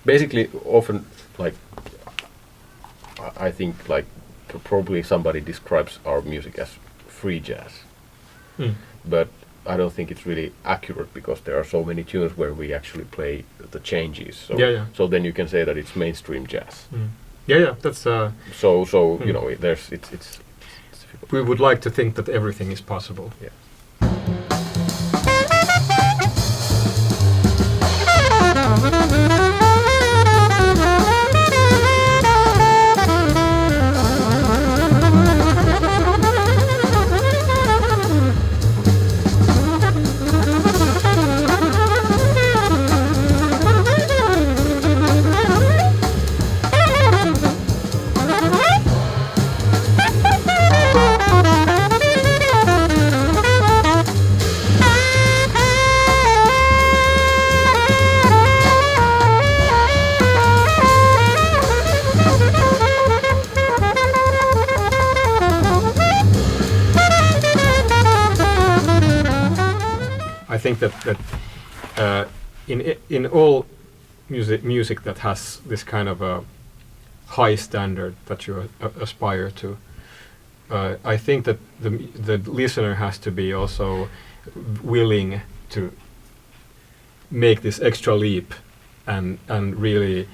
Basically, often, like, I think, like, probably somebody describes our music as free jazz, but I don't think it's really accurate because there are so many tunes where we actually play the changes. So, so then you can say that it's mainstream jazz. That's so you know, there's it's difficult. We would like to think that everything is possible. Yeah. I think that in all music that has this kind of a high standard that you aspire to, I think that the listener has to be also willing to make this extra leap and really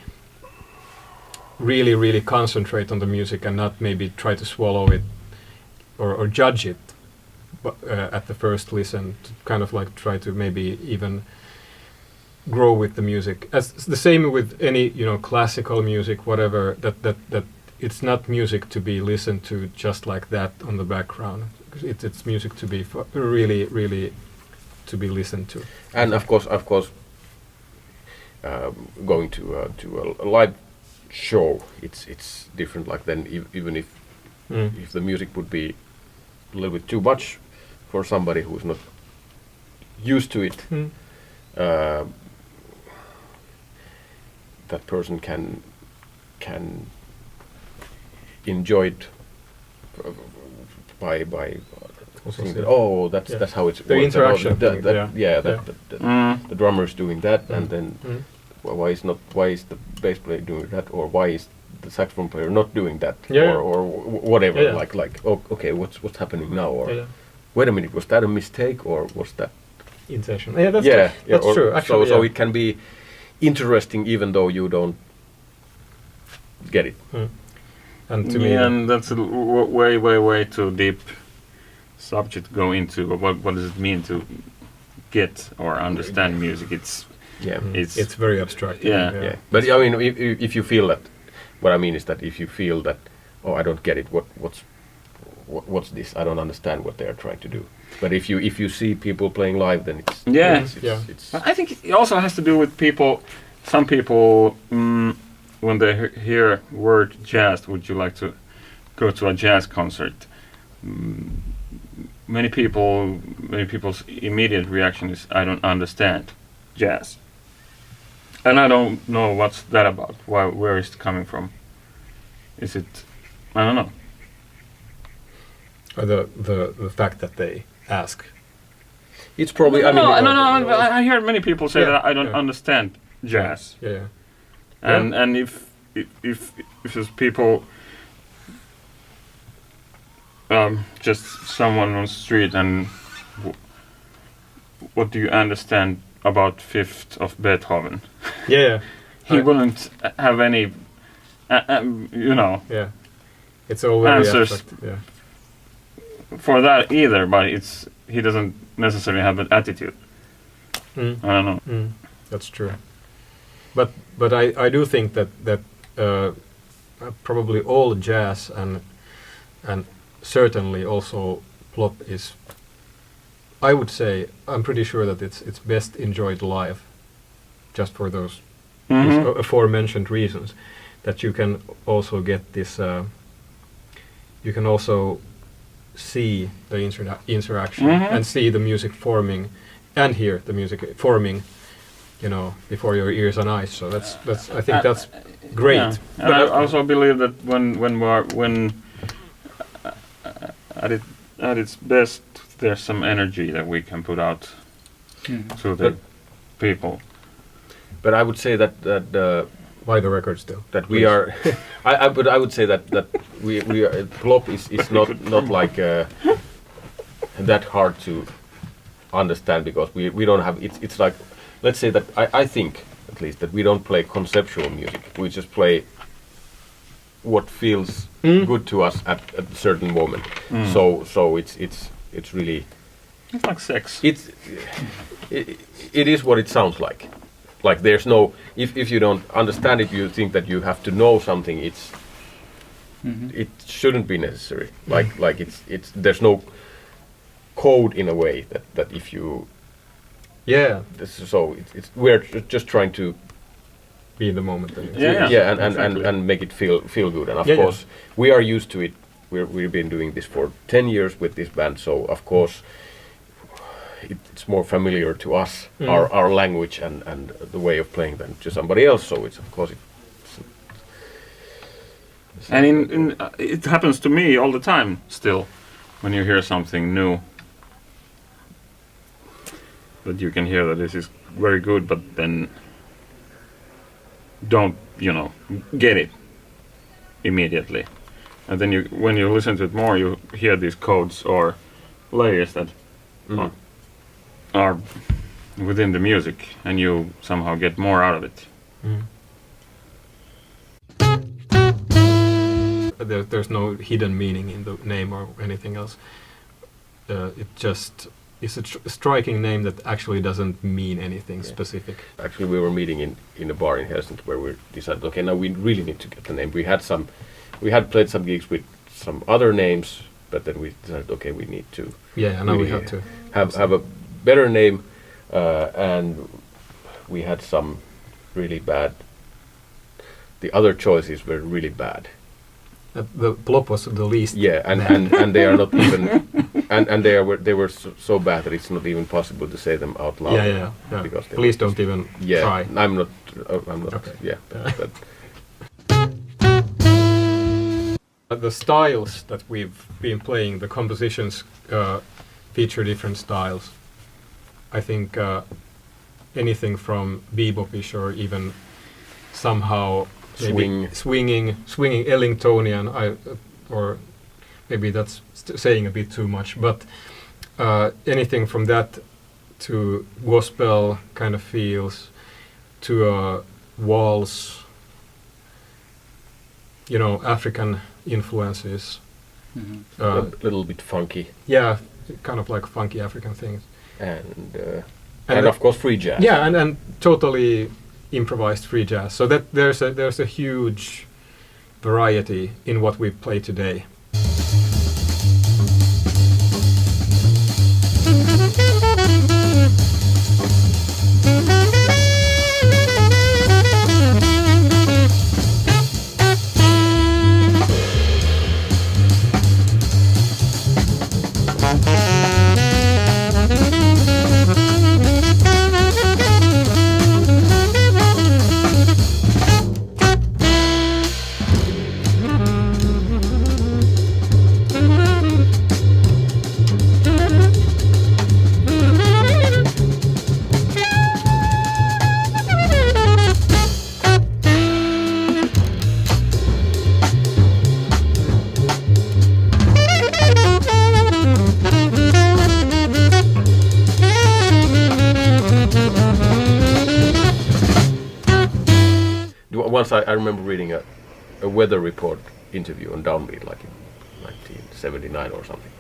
concentrate on the music and not maybe try to swallow it or judge it at the first listen, to kind of like try to maybe even grow with the music. As the same with any, you know, classical music, whatever, that it's not music to be listened to just like that on the background. It's music to be really to be listened to. And of course, going to a live show, it's different. Like then, even if the music would be a little bit too much for somebody who's not used to it, that person can enjoy it by saying that, oh, that's how it's the interaction. The drummer is doing that, and then why is the bass player doing that, or why is the saxophone player not doing that, or whatever. Like okay, what's happening now, or wait a minute, was that a mistake, or was that intention? That's true. Actually, so it can be interesting even though you don't get it. And to me, and that's a way too deep subject to go into. What does it mean to get or understand music? It's very abstract. Yeah. But I mean, if you feel that, what I mean is that if you feel that, oh, I don't get it, what's this? I don't understand what they are trying to do. But if you see people playing live, then it's it's I think it also has to do with people. Some people, when they hear word jazz, would you like to go to a jazz concert? Many people's immediate reaction is, I don't understand jazz, and I don't know what's that about. Where is it coming from? Is it? I don't know. Or the fact that they ask. It's probably. I hear many people say that I don't understand jazz. And if there's people, just someone on the street, and what do you understand about Fifth of Beethoven? He wouldn't have any, it's all answers for that either. But he doesn't necessarily have an attitude. I don't know. That's true. But I do think that probably all jazz and certainly also PLOP is, I would say, I'm pretty sure that it's best enjoyed live, just for those these aforementioned reasons, that you can also get this. You can also see the interaction and see the music forming, and hear the music forming, before your ears and eyes. So that's I think that's great. Yeah. And I also believe that when at its best, there's some energy that we can put out to the people. But I would say that Buy the record still. that we are. But I would say that we are, PLOP is not like that hard to understand, because we don't have. It's like, let's say that I think at least that we don't play conceptual music. We just play what feels good to us at a certain moment. So it's really. It's like sex. It is what it sounds like. Like there's no, if you don't understand it, you think that you have to know something. It shouldn't be necessary. Like it's there's no code in a way that if you. Yeah. So it's we're just trying to be in the moment. And make it feel good. And of course we are used to it. We've been doing this for 10 years with this band, so of course. It's more familiar to us, our language and the way of playing than to somebody else. So it's of course. And it happens to me all the time still, when you hear something new, that you can hear that this is very good, but then don't get it immediately, and then when you listen to it more, you hear these codes or layers that. Are within the music, and you somehow get more out of it. There's no hidden meaning in the name or anything else. It just is a striking name that actually doesn't mean anything specific. Actually, we were meeting in a bar in Helsinki where we decided, okay, now we really need to get the name. We had played some gigs with some other names, but then we decided, okay, we need to. Yeah, now we have to have a better name, and we had some really bad. The other choices were really bad. The PLOP was the least. Yeah, and they are not even, and they were so bad that it's not even possible to say them out loud. Yeah. Because please don't even try. I'm not. Okay. Yeah. The styles that we've been playing, the compositions feature different styles. I think anything from bebopish or even somehow swinging Ellingtonian, or maybe that's saying a bit too much, but anything from that to gospel kind of feels, to waltz, African influences. A little bit funky. Yeah, kind of like funky African things. And of course free jazz. Yeah, and totally improvised free jazz. So that there's a huge variety in what we play today. Once I remember reading a weather report interview on Downbeat, like in 1979 or something,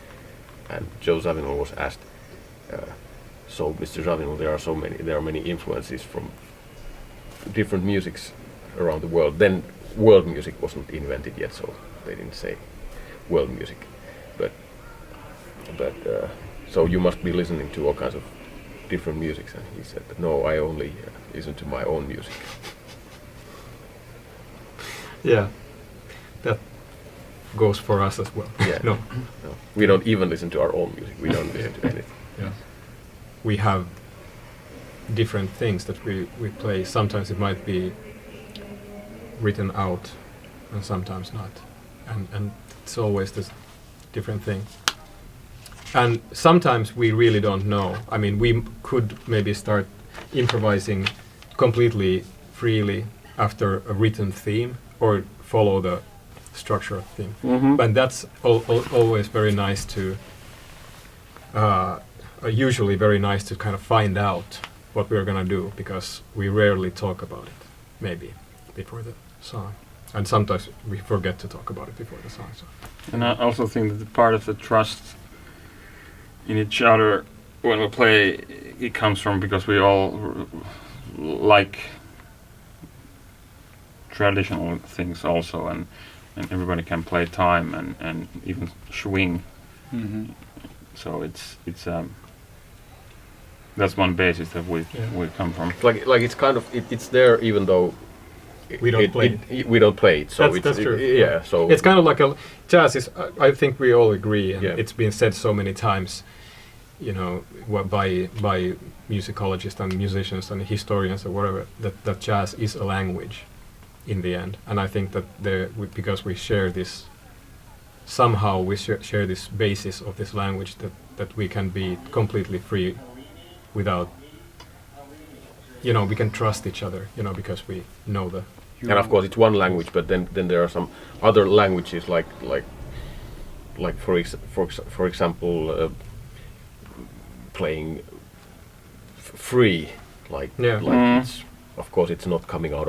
and Joe Zawinul was asked, "So, Mr. Zawinul, there are many influences from different musics around the world." Then world music wasn't invented yet, so they didn't say world music, but so you must be listening to all kinds of different musics. And he said, "No, I only listen to my own music." Yeah, that goes for us as well. Yeah. No, No. We don't even listen to our own music. We don't listen to anything. yeah. We have different things that we play. Sometimes it might be written out, and sometimes not, and it's always this different thing. And sometimes we really don't know. I mean, we could maybe start improvising completely freely after a written theme or follow the structure of the theme. Mm-hmm. But that's always very nice to, usually very nice to kind of find out what we're gonna do, because we rarely talk about it, maybe, before the song. And sometimes we forget to talk about it before the song. So. And I also think that the part of the trust in each other when we play, it comes from because we all like traditional things also, and everybody can play time and even swing. Mm-hmm. So it's that's one basis that we come from. Like it's kind of it's there even though We don't play we don't play it. So that's true. Yeah. So it's kind of like a jazz is. I think we all agree, and Yeah. it's been said so many times, you know, by musicologists and musicians and historians or whatever, that jazz is a language, in the end. And I think that because we share this, somehow we share this basis of this language, that we can be completely free, without, you know, we can trust each other, you know, because we know the. and of course it's one language, but then there are some other languages like for example playing free, like it's, of course it's not coming out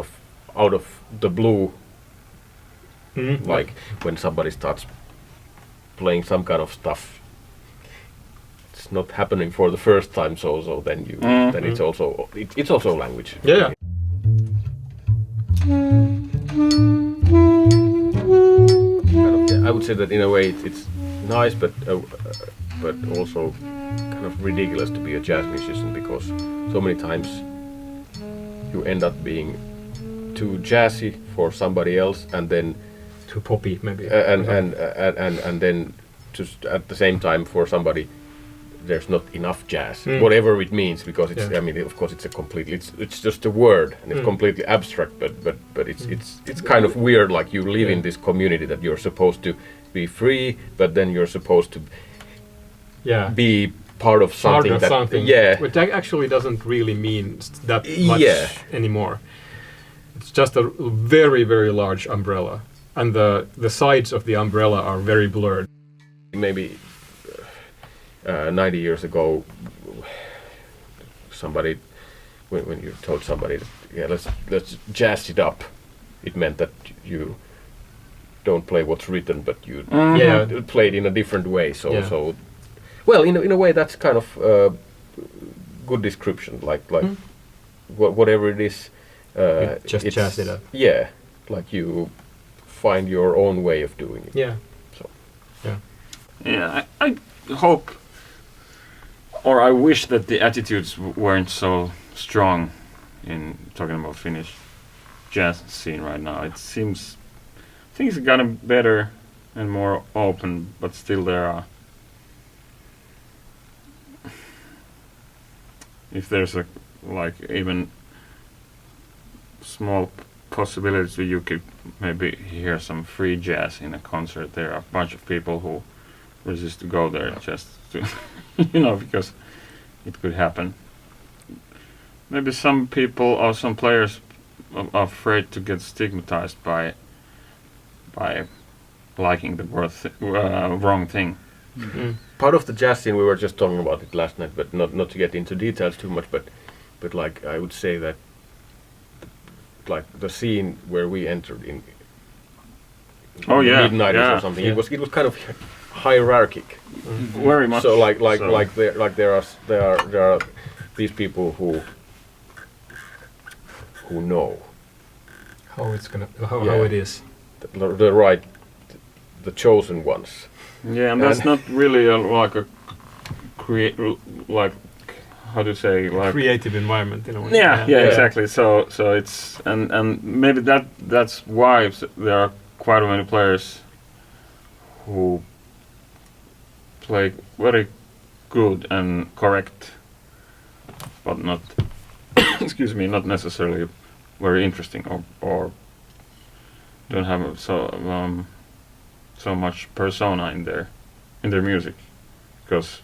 of the blue, like when somebody starts playing some kind of stuff, it's not happening for the first time, so then then it's also language. Yeah. I would say that in a way it's nice, but also kind of ridiculous to be a jazz musician, because so many times you end up being too jazzy for somebody else, and then Too poppy, maybe. and then just at the same time for somebody there's not enough jazz, whatever it means, because it's I mean, of course it's a completely it's just a word, and it's completely abstract, but it's kind of weird, like you live in this community that you're supposed to be free, but then you're supposed to be part of something which actually doesn't really mean that much anymore. It's just a very, very large umbrella, and the sides of the umbrella are very blurred. Maybe 90 years ago, somebody, when you told somebody, let's jazz it up, it meant that you don't play what's written, but you play it in a different way. So well, in a way that's kind of good description, like whatever it is, just jazz it up. Yeah, like you find your own way of doing it. Yeah. So Yeah, I hope, or I wish that the attitudes weren't so strong in talking about Finnish jazz scene right now. It seems things have gotten better and more open, but still there are. If there's a even small possibility you could maybe hear some free jazz in a concert, there are a bunch of people who resist to go there just to, because it could happen. Maybe some people or some players are afraid to get stigmatized by liking the wrong thing. Mm-hmm. Part of the jazz scene, we were just talking about it last night, but not to get into details too much, but like I would say that like the scene where we entered in mid-90s or something, it was kind of hierarchic. Mm-hmm. Very much. So there are these people who know How it's gonna how it is. the chosen ones. Yeah, and that's not really like how to say, like creative environment in a way. yeah, exactly. So it's and maybe that's why there are quite many players who play very good and correct, but not excuse me, not necessarily very interesting or don't have so much persona in their music, because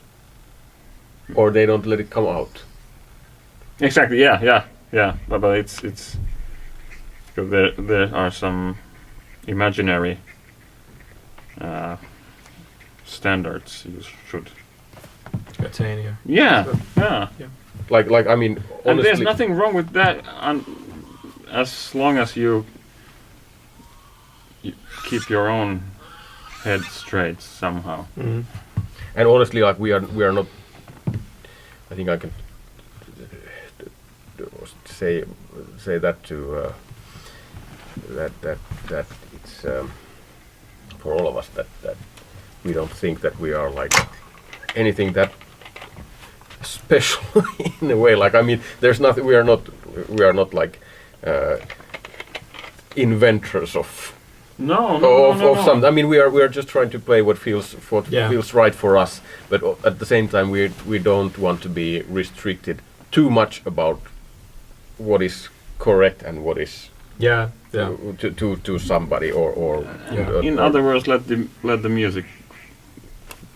or they don't let it come out. exactly, yeah. But it's because there are some imaginary standards you should attain here. yeah. Like I mean, honestly, And there's nothing wrong with that, as long as you keep your own head straight somehow. Mm-hmm. and honestly, like we are not. I think I can say that to that it's for all of us that we don't think that we are like anything that special in a way. Like I mean, there's nothing. We are not like inventors of something. I mean, we are just trying to play what feels right for us. But at the same time, we don't want to be restricted too much about what is correct and what is to somebody or in other words, let the music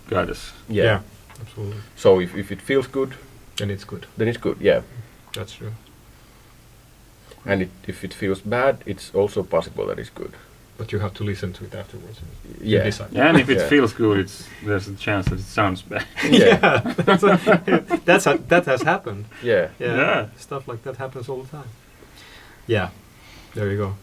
guide us. Yeah, absolutely. So if it feels good, Then it's good. then it's good. Yeah. That's true. And if it feels bad, it's also possible that it's good. But you have to listen to it afterwards. And Yeah. decide. Yeah, and if it Yeah. feels good, there's a chance that it sounds bad. Yeah. That has happened. Yeah. Yeah. Stuff like that happens all the time. Yeah. There you go.